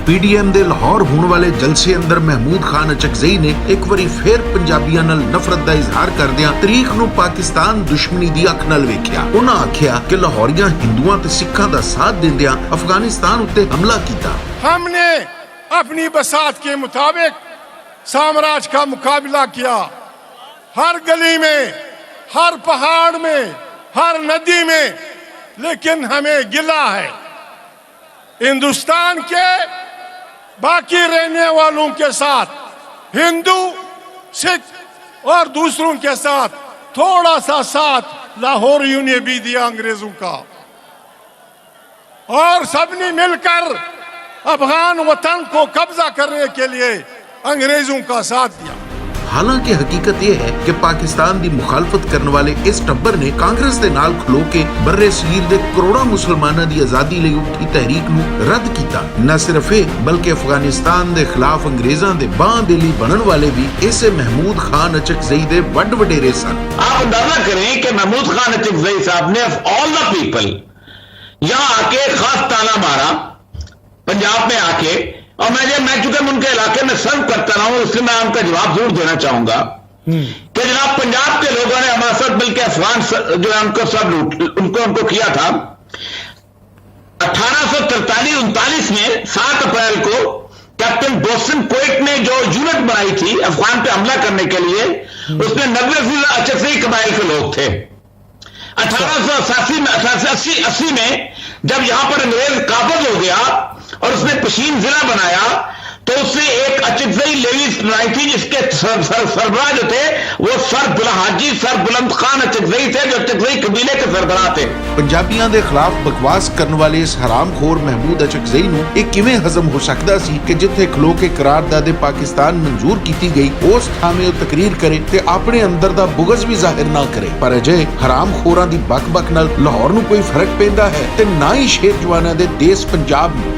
PDM दे लाहौर होने वाले जलसे अंदर महमूद खान अचकजई ने एक बारी फिर पंजाबियों नाल नफरत का इजहार करदियां तरीक नूं पाकिस्तान दुश्मनी दी अख नाल वेखिया। उन्हां आखिया कि लाहौरियां हिंदुआं ते सिखां दा साथ दिंदियां अफगानिस्तान उत्ते हमला कीता। हमने अपनी बसात के मुताबिक साम्राज्य का मुकाबला किया, हर गली में, हर पहाड़ में, हर नदी में, लेकिन हमें गिला है हिंदुस्तान के बाकी रहने वालों के साथ, हिंदू, सिख और दूसरों के साथ थोड़ा सा साथ लाहौरियों ने भी दिया अंग्रेजों का, और सबने मिलकर अफगान वतन को कब्जा करने के लिए अंग्रेजों का साथ दिया। हालांकि हकीकत यह है कि पाकिस्तान की मुखालफत करने वाले इस टब्बर ने कांग्रेस के नाल खलो के बर्रे सगीर के करोड़ों मुसलमानों की आजादी लिए उठी तहरीक नूं रद्द किया। न सिर्फ ये बल्कि अफगानिस्तान के खिलाफ अंग्रेजों के बांह बेली बनने वाले भी इसे महमूद खान अचकजई के वड वडेरे सन। आप अंदाजा करें कि महमूद खान अचकजई साहब ने ऑल द पीपल यहाँ आके खास ताना मारा पंजाब में आके, और मैं चूंकि उनके इलाके में सर्व करता रहा हूं इसलिए मैं उनका जवाब जरूर देना चाहूंगा कि जनाब पंजाब के लोगों ने हमारे साथ मिलकर अफगान जो है उनको सब उनको किया था। 1843-39 में 7 अप्रैल को कैप्टन बोस्टन कोइट ने जो यूनिट बनाई थी अफगान पे हमला करने के लिए, उसमें 90% अचकजई कबाइल के लोग थे। 1880 में जब यहां पर अंग्रेज काबज हो गया और उसने पशीन जिला बनाया तो उसने एक अचकजई लेवीज बनाई थी जिसके सरबराह जो थे वो सर बुलंद खान अचकजई थे, जो अचकजई कबीले के सरबराह थे। पंजाबियों के खिलाफ बकवास करने वाले इस हरामखोर महमूद अचकजई नूं ये किवें हजम हो सकता सी कि जिथे खलो के करारदाद पाकिस्तान मंजूर की गई उस थामे तकरीर करे ते अपने अंदर दा बुगज भी जाहिर ना करे। पर अजे हरामखोरां दी बक नाल लाहौर नूं कोई फर्क पैंदा है ते ना ही शेर जवानां दे देश पंजाब नूं।